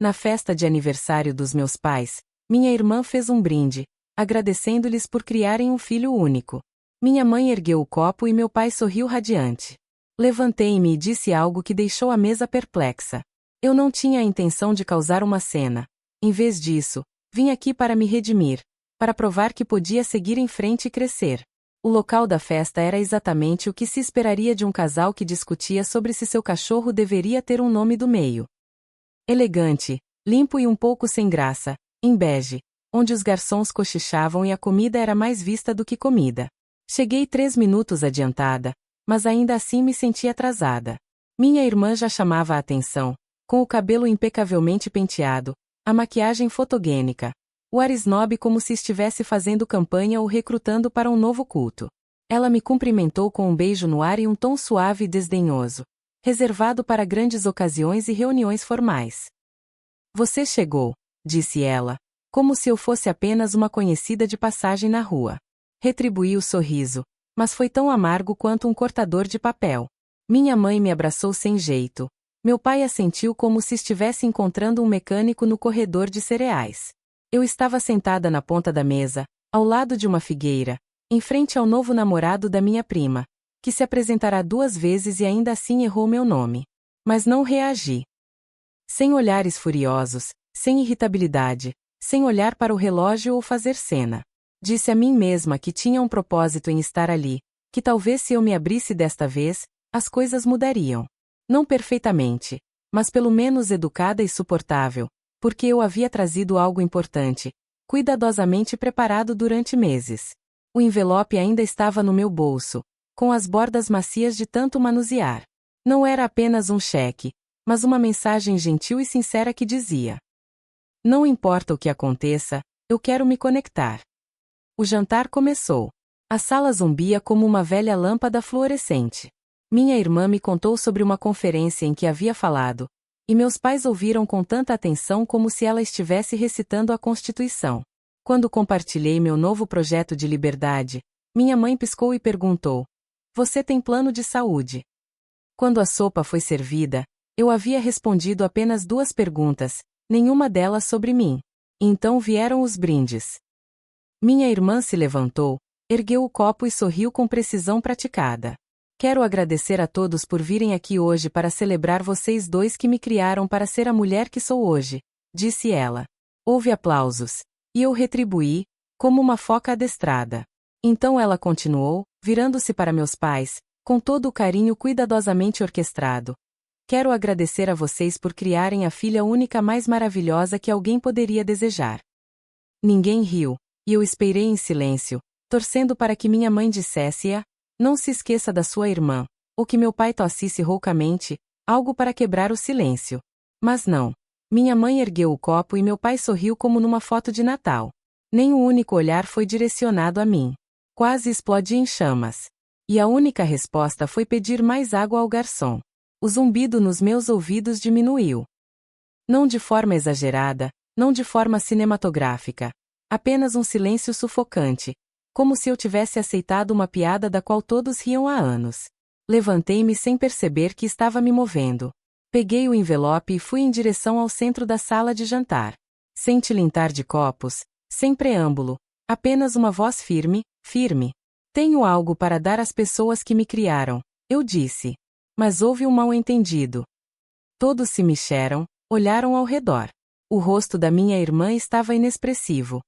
Na festa de aniversário dos meus pais, minha irmã fez um brinde, agradecendo-lhes por criarem um filho único. Minha mãe ergueu o copo e meu pai sorriu radiante. Levantei-me e disse algo que deixou a mesa perplexa. Eu não tinha a intenção de causar uma cena. Em vez disso, vim aqui para me redimir, para provar que podia seguir em frente e crescer. O local da festa era exatamente o que se esperaria de um casal que discutia sobre se seu cachorro deveria ter um nome do meio. Elegante, limpo e um pouco sem graça, em bege, onde os garçons cochichavam e a comida era mais vista do que comida. Cheguei 3 minutos adiantada, mas ainda assim me senti atrasada. Minha irmã já chamava a atenção, com o cabelo impecavelmente penteado, a maquiagem fotogênica, o ar snob como se estivesse fazendo campanha ou recrutando para um novo culto. Ela me cumprimentou com um beijo no ar e um tom suave e desdenhoso, reservado para grandes ocasiões e reuniões formais. Você chegou, disse ela, como se eu fosse apenas uma conhecida de passagem na rua. Retribuí o sorriso, mas foi tão amargo quanto um cortador de papel. Minha mãe me abraçou sem jeito. Meu pai assentiu como se estivesse encontrando um mecânico no corredor de cereais. Eu estava sentada na ponta da mesa, ao lado de uma figueira, em frente ao novo namorado da minha prima, que se apresentará 2 vezes e ainda assim errou meu nome. Mas não reagi. Sem olhares furiosos, sem irritabilidade, sem olhar para o relógio ou fazer cena. Disse a mim mesma que tinha um propósito em estar ali, que talvez se eu me abrisse desta vez, as coisas mudariam. Não perfeitamente, mas pelo menos educada e suportável, porque eu havia trazido algo importante, cuidadosamente preparado durante meses. O envelope ainda estava no meu bolso, com as bordas macias de tanto manusear. Não era apenas um cheque, mas uma mensagem gentil e sincera que dizia: não importa o que aconteça, eu quero me conectar. O jantar começou. A sala zumbia como uma velha lâmpada fluorescente. Minha irmã me contou sobre uma conferência em que havia falado, e meus pais ouviram com tanta atenção como se ela estivesse recitando a Constituição. Quando compartilhei meu novo projeto de liberdade, minha mãe piscou e perguntou: você tem plano de saúde? Quando a sopa foi servida, eu havia respondido apenas 2 perguntas, nenhuma delas sobre mim. Então vieram os brindes. Minha irmã se levantou, ergueu o copo e sorriu com precisão praticada. Quero agradecer a todos por virem aqui hoje para celebrar vocês 2 que me criaram para ser a mulher que sou hoje, disse ela. Houve aplausos, e eu retribuí, como uma foca adestrada. Então ela continuou, virando-se para meus pais, com todo o carinho cuidadosamente orquestrado. Quero agradecer a vocês por criarem a filha única mais maravilhosa que alguém poderia desejar. Ninguém riu, e eu esperei em silêncio, torcendo para que minha mãe dissesse não se esqueça da sua irmã, ou que meu pai tossisse roucamente, algo para quebrar o silêncio. Mas não. Minha mãe ergueu o copo e meu pai sorriu como numa foto de Natal. Nem um único olhar foi direcionado a mim. Quase explodi em chamas. E a única resposta foi pedir mais água ao garçom. O zumbido nos meus ouvidos diminuiu. Não de forma exagerada, não de forma cinematográfica. Apenas um silêncio sufocante, como se eu tivesse aceitado uma piada da qual todos riam há anos. Levantei-me sem perceber que estava me movendo. Peguei o envelope e fui em direção ao centro da sala de jantar. Sem tilintar de copos, sem preâmbulo, apenas uma voz firme, firme. Tenho algo para dar às pessoas que me criaram, eu disse. Mas houve um mal-entendido. Todos se mexeram, olharam ao redor. O rosto da minha irmã estava inexpressivo.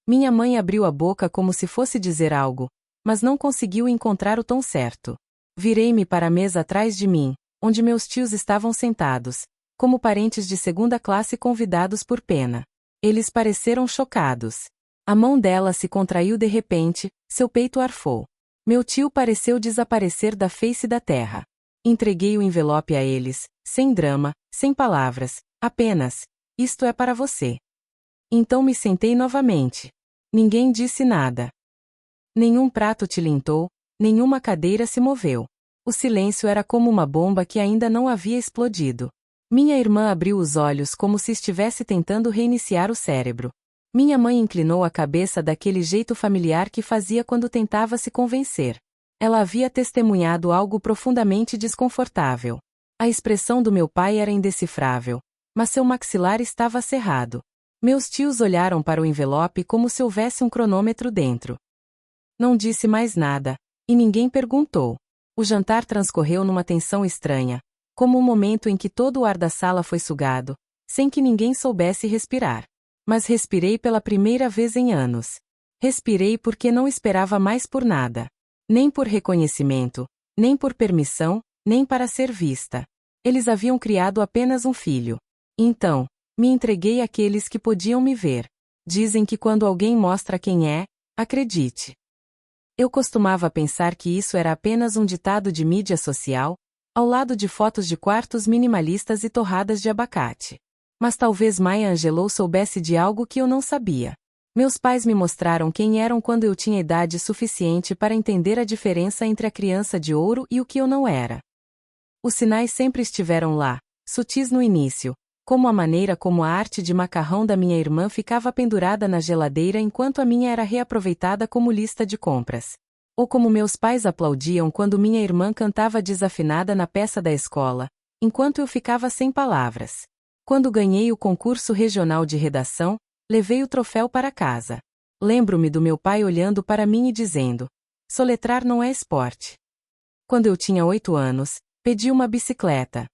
Minha mãe abriu a boca como se fosse dizer algo, mas não conseguiu encontrar o tom certo. Virei-me para a mesa atrás de mim, onde meus tios estavam sentados, como parentes de 2ª classe convidados por pena. Eles pareceram chocados. A mão dela se contraiu de repente, seu peito arfou. Meu tio pareceu desaparecer da face da terra. Entreguei o envelope a eles, sem drama, sem palavras, apenas: isto é para você. Então me sentei novamente. Ninguém disse nada. Nenhum prato tilintou, nenhuma cadeira se moveu. O silêncio era como uma bomba que ainda não havia explodido. Minha irmã abriu os olhos como se estivesse tentando reiniciar o cérebro. Minha mãe inclinou a cabeça daquele jeito familiar que fazia quando tentava se convencer. Ela havia testemunhado algo profundamente desconfortável. A expressão do meu pai era indecifrável. mas seu maxilar estava cerrado. Meus tios olharam para o envelope como se houvesse um cronômetro dentro. Não disse mais nada, e ninguém perguntou. O jantar transcorreu numa tensão estranha, como um momento em que todo o ar da sala foi sugado, sem que ninguém soubesse respirar. Mas respirei pela primeira vez em anos. Respirei porque não esperava mais por nada. Nem por reconhecimento, nem por permissão, nem para ser vista. Eles haviam criado apenas um filho. Então, me entreguei àqueles que podiam me ver. Dizem que quando alguém mostra quem é, acredite. Eu costumava pensar que isso era apenas um ditado de mídia social, ao lado de fotos de quartos minimalistas e torradas de abacate. Mas talvez Maya Angelou soubesse de algo que eu não sabia. Meus pais me mostraram quem eram quando eu tinha idade suficiente para entender a diferença entre a criança de ouro e o que eu não era. Os sinais sempre estiveram lá, sutis no início, como a maneira como a arte de macarrão da minha irmã ficava pendurada na geladeira enquanto a minha era reaproveitada como lista de compras. Ou como meus pais aplaudiam quando minha irmã cantava desafinada na peça da escola, enquanto eu ficava sem palavras. Quando ganhei o concurso regional de redação, levei o troféu para casa. Lembro-me do meu pai olhando para mim e dizendo: soletrar não é esporte. Quando eu tinha 8 anos, pedi uma bicicleta.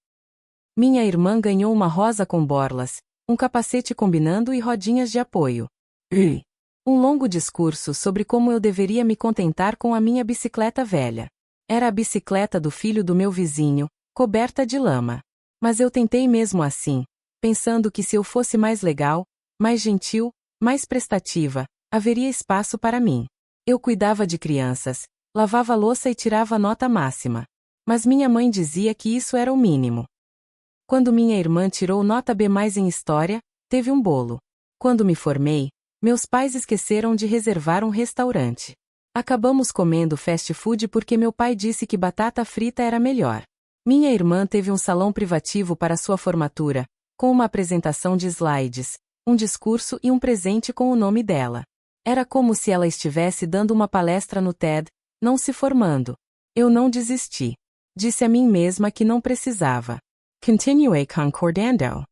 Minha irmã ganhou uma rosa com borlas, um capacete combinando e rodinhas de apoio. Um longo discurso sobre como eu deveria me contentar com a minha bicicleta velha. Era a bicicleta do filho do meu vizinho, coberta de lama. Mas eu tentei mesmo assim, pensando que se eu fosse mais legal, mais gentil, mais prestativa, haveria espaço para mim. Eu cuidava de crianças, lavava louça e tirava nota máxima. Mas minha mãe dizia que isso era o mínimo. Quando minha irmã tirou nota B+ em história, teve um bolo. Quando me formei, meus pais esqueceram de reservar um restaurante. Acabamos comendo fast food porque meu pai disse que batata frita era melhor. Minha irmã teve um salão privativo para sua formatura, com uma apresentação de slides, um discurso e um presente com o nome dela. Era como se ela estivesse dando uma palestra no TED, não se formando. Eu não desisti. Disse a mim mesma que não precisava. Continuei concordando.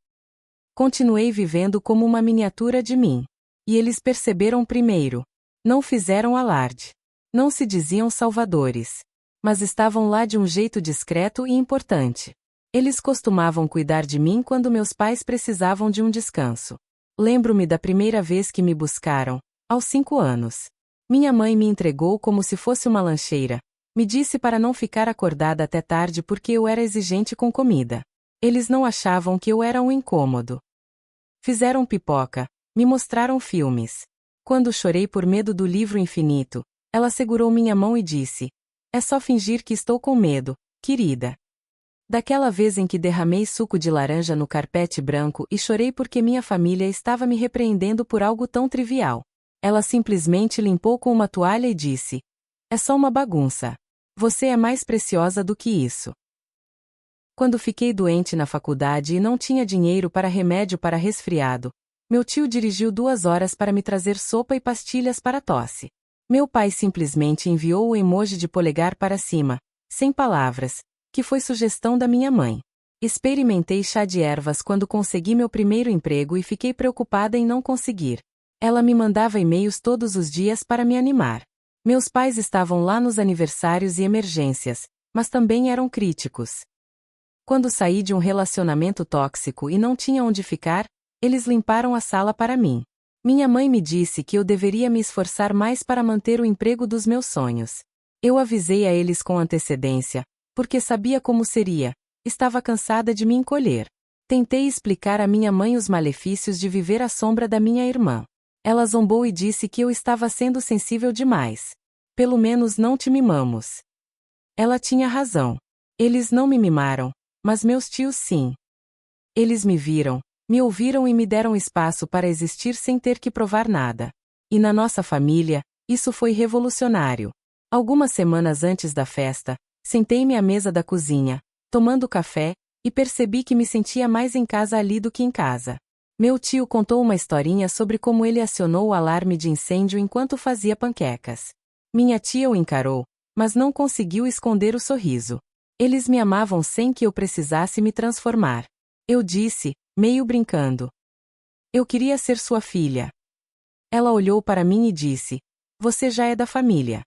Continuei vivendo como uma miniatura de mim. E eles perceberam primeiro. Não fizeram alarde. Não se diziam salvadores. Mas estavam lá de um jeito discreto e importante. Eles costumavam cuidar de mim quando meus pais precisavam de um descanso. Lembro-me da primeira vez que me buscaram, aos 5 anos. Minha mãe me entregou como se fosse uma lancheira. Me disse para não ficar acordada até tarde porque eu era exigente com comida. Eles não achavam que eu era um incômodo. Fizeram pipoca, me mostraram filmes. Quando chorei por medo do livro infinito, ela segurou minha mão e disse: é só fingir que estou com medo, querida. Daquela vez em que derramei suco de laranja no carpete branco e chorei porque minha família estava me repreendendo por algo tão trivial. Ela simplesmente limpou com uma toalha e disse: é só uma bagunça. Você é mais preciosa do que isso. Quando fiquei doente na faculdade e não tinha dinheiro para remédio para resfriado, meu tio dirigiu 2 horas para me trazer sopa e pastilhas para tosse. Meu pai simplesmente enviou o emoji de polegar para cima, sem palavras, que foi sugestão da minha mãe. Experimentei chá de ervas quando consegui meu primeiro emprego e fiquei preocupada em não conseguir. Ela me mandava e-mails todos os dias para me animar. Meus pais estavam lá nos aniversários e emergências, mas também eram críticos. Quando saí de um relacionamento tóxico e não tinha onde ficar, eles limparam a sala para mim. Minha mãe me disse que eu deveria me esforçar mais para manter o emprego dos meus sonhos. Eu avisei a eles com antecedência, porque sabia como seria. Estava cansada de me encolher. Tentei explicar à minha mãe os malefícios de viver à sombra da minha irmã. Ela zombou e disse que eu estava sendo sensível demais. Pelo menos não te mimamos. Ela tinha razão. Eles não me mimaram, mas meus tios sim. Eles me viram, me ouviram e me deram espaço para existir sem ter que provar nada. E na nossa família, isso foi revolucionário. Algumas semanas antes da festa, sentei-me à mesa da cozinha, tomando café, e percebi que me sentia mais em casa ali do que em casa. Meu tio contou uma historinha sobre como ele acionou o alarme de incêndio enquanto fazia panquecas. Minha tia o encarou, mas não conseguiu esconder o sorriso. Eles me amavam sem que eu precisasse me transformar. Eu disse: meio brincando. Eu queria ser sua filha. Ela olhou para mim e disse: Você já é da família.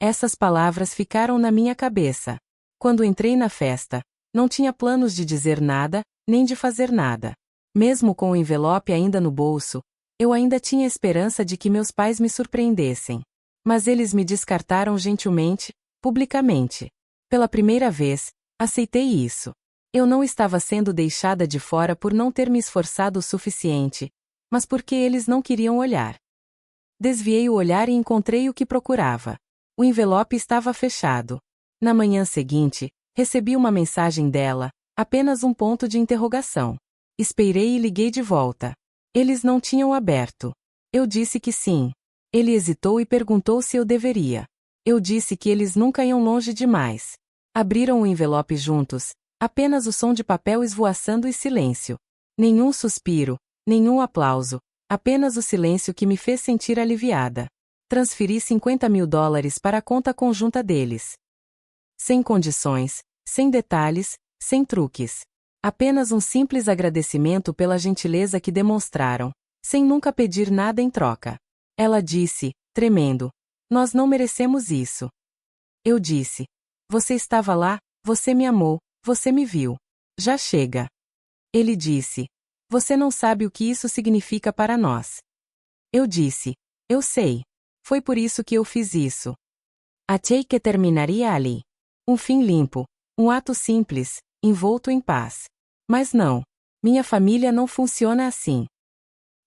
Essas palavras ficaram na minha cabeça. Quando entrei na festa, não tinha planos de dizer nada, nem de fazer nada. Mesmo com o envelope ainda no bolso, eu ainda tinha esperança de que meus pais me surpreendessem. Mas eles me descartaram gentilmente, publicamente. Pela primeira vez, aceitei isso. Eu não estava sendo deixada de fora por não ter me esforçado o suficiente, mas porque eles não queriam olhar. Desviei o olhar e encontrei o que procurava. O envelope estava fechado. Na manhã seguinte, recebi uma mensagem dela, apenas um ponto de interrogação. Esperei e liguei de volta. Eles não tinham aberto. Eu disse que sim. Ele hesitou e perguntou se eu deveria. Eu disse que eles nunca iam longe demais. Abriram o envelope juntos, apenas o som de papel esvoaçando e silêncio. Nenhum suspiro, nenhum aplauso, apenas o silêncio que me fez sentir aliviada. Transferi $50.000 para a conta conjunta deles. Sem condições, sem detalhes, sem truques. Apenas um simples agradecimento pela gentileza que demonstraram, sem nunca pedir nada em troca. Ela disse, tremendo: Nós não merecemos isso. Eu disse: Você estava lá, você me amou, você me viu. Já chega. Ele disse: Você não sabe o que isso significa para nós. Eu disse: Eu sei. Foi por isso que eu fiz isso. Achei que terminaria ali. Um fim limpo, um ato simples, envolto em paz. Mas não. Minha família não funciona assim.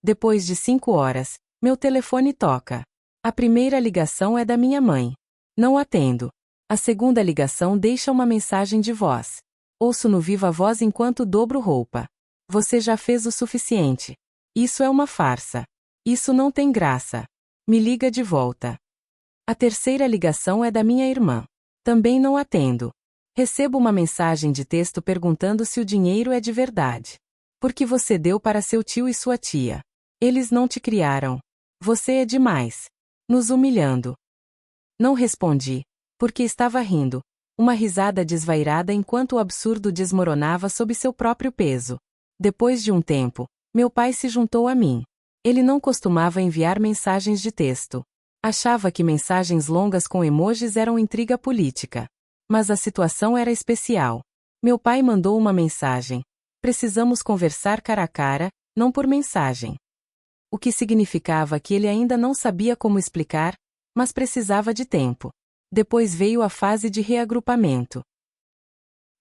Depois de 5 horas, meu telefone toca. A primeira ligação é da minha mãe. Não atendo. A segunda ligação deixa uma mensagem de voz. Ouço no viva voz enquanto dobro roupa. Você já fez o suficiente. Isso é uma farsa. Isso não tem graça. Me liga de volta. A terceira ligação é da minha irmã. Também não atendo. Recebo uma mensagem de texto perguntando se o dinheiro é de verdade. Por que você deu para seu tio e sua tia? Eles não te criaram. Você é demais. Nos humilhando. Não respondi, porque estava rindo. Uma risada desvairada enquanto o absurdo desmoronava sob seu próprio peso. Depois de um tempo, meu pai se juntou a mim. Ele não costumava enviar mensagens de texto. Achava que mensagens longas com emojis eram intriga política. Mas a situação era especial. Meu pai mandou uma mensagem: Precisamos conversar cara a cara, não por mensagem. O que significava que ele ainda não sabia como explicar, mas precisava de tempo. Depois veio a fase de reagrupamento.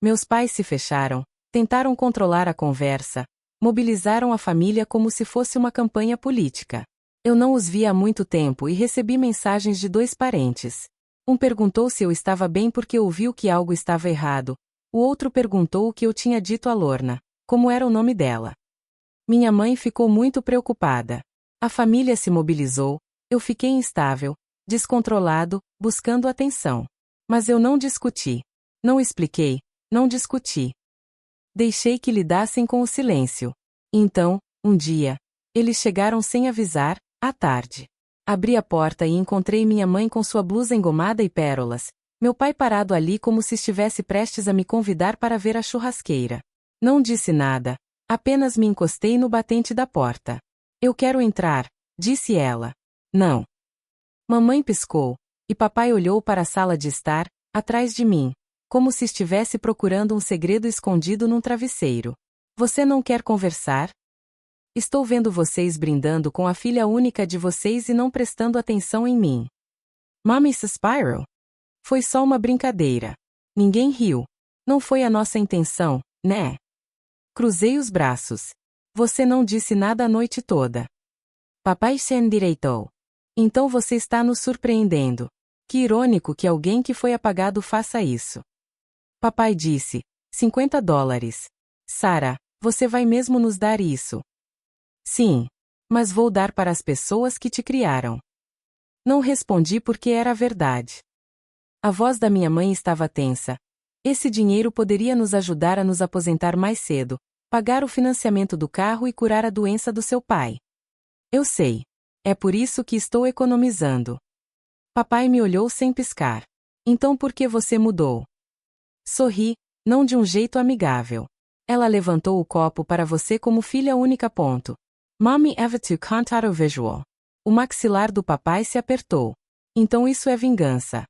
Meus pais se fecharam, tentaram controlar a conversa, mobilizaram a família como se fosse uma campanha política. Eu não os via há muito tempo e recebi mensagens de 2 parentes. Um perguntou se eu estava bem porque ouviu que algo estava errado. O outro perguntou o que eu tinha dito a Lorna, como era o nome dela. Minha mãe ficou muito preocupada. A família se mobilizou, eu fiquei instável, descontrolado, buscando atenção. Mas eu não discuti. Não expliquei, não discuti. Deixei que lidassem com o silêncio. Então, um dia, eles chegaram sem avisar, à tarde. Abri a porta e encontrei minha mãe com sua blusa engomada e pérolas, meu pai parado ali como se estivesse prestes a me convidar para ver a churrasqueira. Não disse nada, apenas me encostei no batente da porta. Eu quero entrar, disse ela. Não. Mamãe piscou, e papai olhou para a sala de estar, atrás de mim, como se estivesse procurando um segredo escondido num travesseiro. Você não quer conversar? Estou vendo vocês brindando com a filha única de vocês e não prestando atenção em mim. Mommy's Spiral? Foi só uma brincadeira. Ninguém riu. Não foi a nossa intenção, né? Cruzei os braços. Você não disse nada a noite toda. Papai se endireitou. Então você está nos surpreendendo. Que irônico que alguém que foi apagado faça isso. Papai disse, $50. Sarah, você vai mesmo nos dar isso? Sim. Mas vou dar para as pessoas que te criaram. Não respondi porque era a verdade. A voz da minha mãe estava tensa. Esse dinheiro poderia nos ajudar a nos aposentar mais cedo, pagar o financiamento do carro e curar a doença do seu pai. Eu sei. É por isso que estou economizando. Papai me olhou sem piscar. Então por que você mudou? Sorri, não de um jeito amigável. Ela levantou o copo para você como filha única. Mommy have to contato visual. O maxilar do papai se apertou. Então isso é vingança.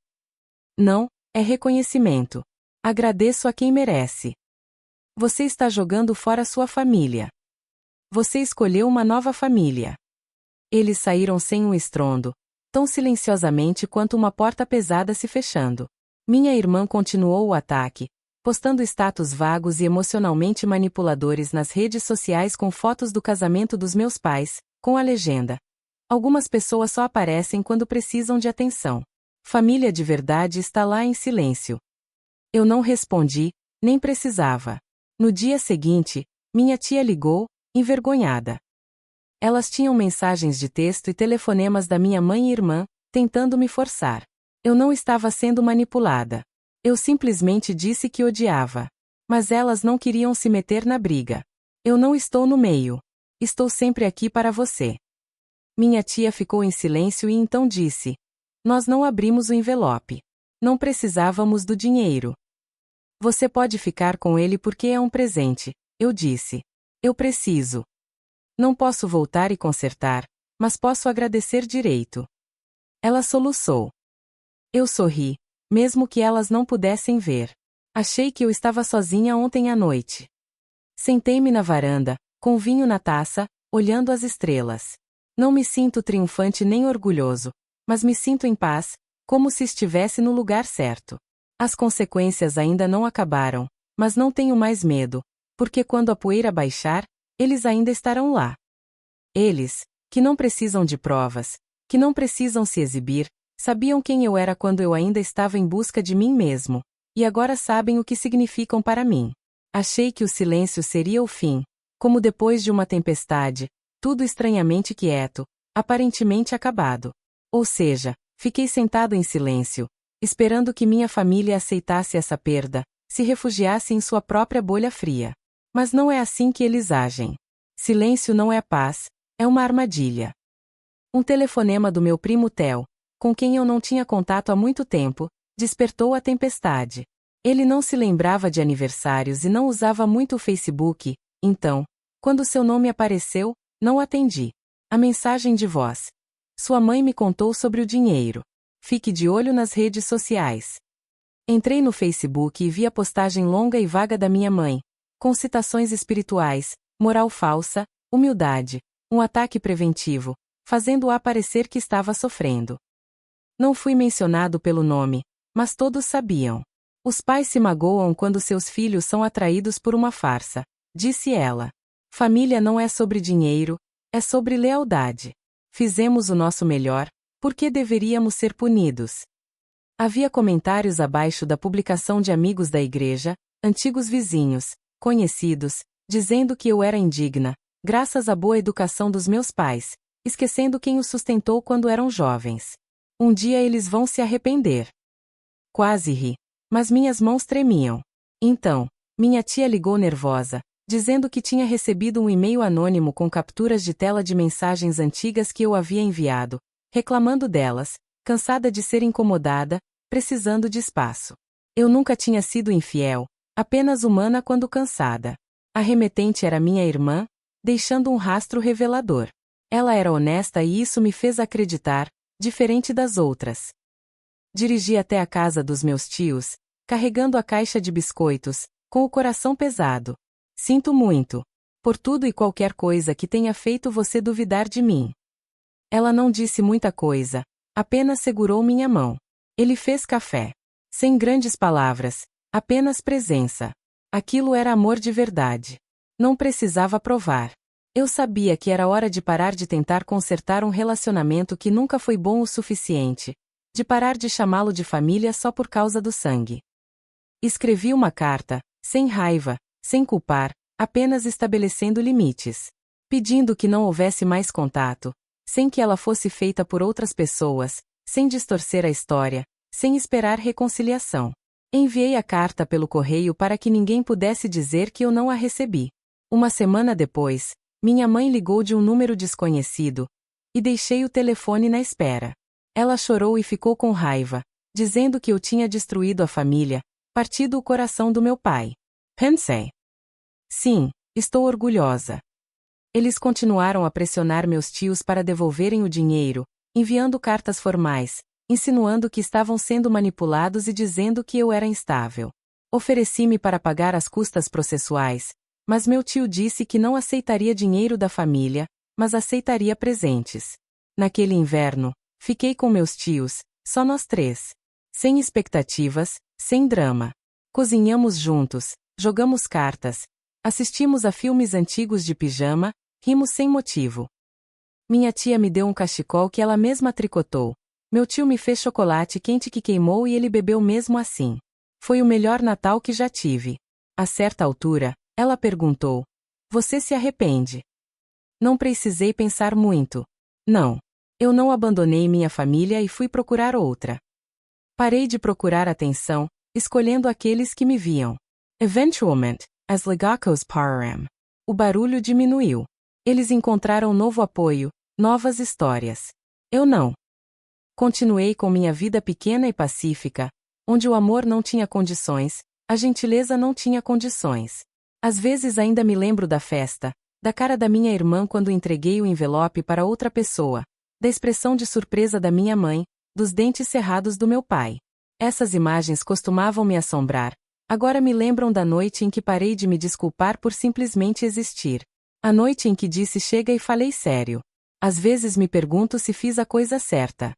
Não, é reconhecimento. Agradeço a quem merece. Você está jogando fora sua família. Você escolheu uma nova família. Eles saíram sem um estrondo, tão silenciosamente quanto uma porta pesada se fechando. Minha irmã continuou o ataque, postando status vagos e emocionalmente manipuladores nas redes sociais com fotos do casamento dos meus pais, com a legenda: algumas pessoas só aparecem quando precisam de atenção. Família de verdade está lá em silêncio. Eu não respondi, nem precisava. No dia seguinte, minha tia ligou, envergonhada. Elas tinham mensagens de texto e telefonemas da minha mãe e irmã, tentando me forçar. Eu não estava sendo manipulada. Eu simplesmente disse que odiava. Mas elas não queriam se meter na briga. Eu não estou no meio. Estou sempre aqui para você. Minha tia ficou em silêncio e então disse: nós não abrimos o envelope. Não precisávamos do dinheiro. Você pode ficar com ele porque é um presente, eu disse. Eu preciso. Não posso voltar e consertar, mas posso agradecer direito. Ela soluçou. Eu sorri, mesmo que elas não pudessem ver. Achei que eu estava sozinha ontem à noite. Sentei-me na varanda, com vinho na taça, olhando as estrelas. Não me sinto triunfante nem orgulhoso, mas me sinto em paz, como se estivesse no lugar certo. As consequências ainda não acabaram, mas não tenho mais medo, porque quando a poeira baixar, eles ainda estarão lá. Eles, que não precisam de provas, que não precisam se exibir, sabiam quem eu era quando eu ainda estava em busca de mim mesmo, e agora sabem o que significam para mim. Achei que o silêncio seria o fim, como depois de uma tempestade, tudo estranhamente quieto, aparentemente acabado. Ou seja, fiquei sentado em silêncio, esperando que minha família aceitasse essa perda, se refugiasse em sua própria bolha fria. Mas não é assim que eles agem. Silêncio não é paz, é uma armadilha. Um telefonema do meu primo Theo, com quem eu não tinha contato há muito tempo, despertou a tempestade. Ele não se lembrava de aniversários e não usava muito o Facebook, então, quando seu nome apareceu, não atendi. A mensagem de voz. Sua mãe me contou sobre o dinheiro. Fique de olho nas redes sociais. Entrei no Facebook e vi a postagem longa e vaga da minha mãe, com citações espirituais, moral falsa, humildade, um ataque preventivo, fazendo-a parecer que estava sofrendo. Não fui mencionado pelo nome, mas todos sabiam. Os pais se magoam quando seus filhos são atraídos por uma farsa, disse ela. Família não é sobre dinheiro, é sobre lealdade. Fizemos o nosso melhor, por que deveríamos ser punidos? Havia comentários abaixo da publicação de amigos da igreja, antigos vizinhos, conhecidos, dizendo que eu era indigna, graças à boa educação dos meus pais, esquecendo quem os sustentou quando eram jovens. Um dia eles vão se arrepender. Quase ri, mas minhas mãos tremiam. Então, minha tia ligou nervosa, dizendo que tinha recebido um e-mail anônimo com capturas de tela de mensagens antigas que eu havia enviado, reclamando delas, cansada de ser incomodada, precisando de espaço. Eu nunca tinha sido infiel, apenas humana quando cansada. A remetente era minha irmã, deixando um rastro revelador. Ela era honesta e isso me fez acreditar, diferente das outras. Dirigi até a casa dos meus tios, carregando a caixa de biscoitos, com o coração pesado. Sinto muito. Por tudo e qualquer coisa que tenha feito você duvidar de mim. Ela não disse muita coisa, apenas segurou minha mão. Ele fez café. Sem grandes palavras, apenas presença. Aquilo era amor de verdade. Não precisava provar. Eu sabia que era hora de parar de tentar consertar um relacionamento que nunca foi bom o suficiente, de parar de chamá-lo de família só por causa do sangue. Escrevi uma carta, sem raiva, sem culpar, apenas estabelecendo limites. Pedindo que não houvesse mais contato, sem que ela fosse feita por outras pessoas, sem distorcer a história, sem esperar reconciliação. Enviei a carta pelo correio para que ninguém pudesse dizer que eu não a recebi. Uma semana depois, minha mãe ligou de um número desconhecido, e deixei o telefone na espera. Ela chorou e ficou com raiva, dizendo que eu tinha destruído a família, partido o coração do meu pai. Pensei. Sim, estou orgulhosa. Eles continuaram a pressionar meus tios para devolverem o dinheiro, enviando cartas formais, insinuando que estavam sendo manipulados e dizendo que eu era instável. Ofereci-me para pagar as custas processuais, mas meu tio disse que não aceitaria dinheiro da família, mas aceitaria presentes. Naquele inverno, fiquei com meus tios, só nós três. Sem expectativas, sem drama. Cozinhamos juntos, jogamos cartas, assistimos a filmes antigos de pijama, rimos sem motivo. Minha tia me deu um cachecol que ela mesma tricotou. Meu tio me fez chocolate quente que queimou e ele bebeu mesmo assim. Foi o melhor Natal que já tive. A certa altura, ela perguntou: "Você se arrepende?" Não precisei pensar muito. Não. Eu não abandonei minha família e fui procurar outra. Parei de procurar atenção, escolhendo aqueles que me viam. Eventualmente, as legacos pararam. O barulho diminuiu. Eles encontraram novo apoio, novas histórias. Eu não. Continuei com minha vida pequena e pacífica, onde o amor não tinha condições, a gentileza não tinha condições. Às vezes ainda me lembro da festa, da cara da minha irmã quando entreguei o envelope para outra pessoa, da expressão de surpresa da minha mãe, dos dentes cerrados do meu pai. Essas imagens costumavam me assombrar. Agora me lembram da noite em que parei de me desculpar por simplesmente existir. A noite em que disse chega e falei sério. Às vezes me pergunto se fiz a coisa certa.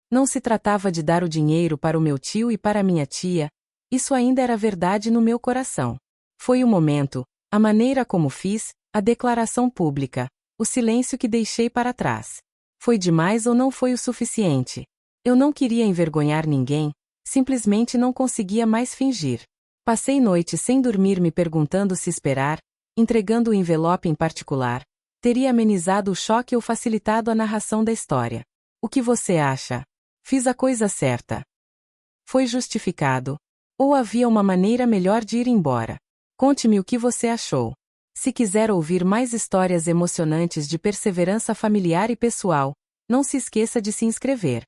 Não se tratava de dar o dinheiro para o meu tio e para minha tia, isso ainda era verdade no meu coração. Foi o momento, a maneira como fiz, a declaração pública, o silêncio que deixei para trás. Foi demais ou não foi o suficiente? Eu não queria envergonhar ninguém, simplesmente não conseguia mais fingir. Passei noites sem dormir me perguntando se esperar, entregando o envelope em particular, teria amenizado o choque ou facilitado a narração da história. O que você acha? Fiz a coisa certa. Foi justificado? Ou havia uma maneira melhor de ir embora? Conte-me o que você achou. Se quiser ouvir mais histórias emocionantes de perseverança familiar e pessoal, não se esqueça de se inscrever.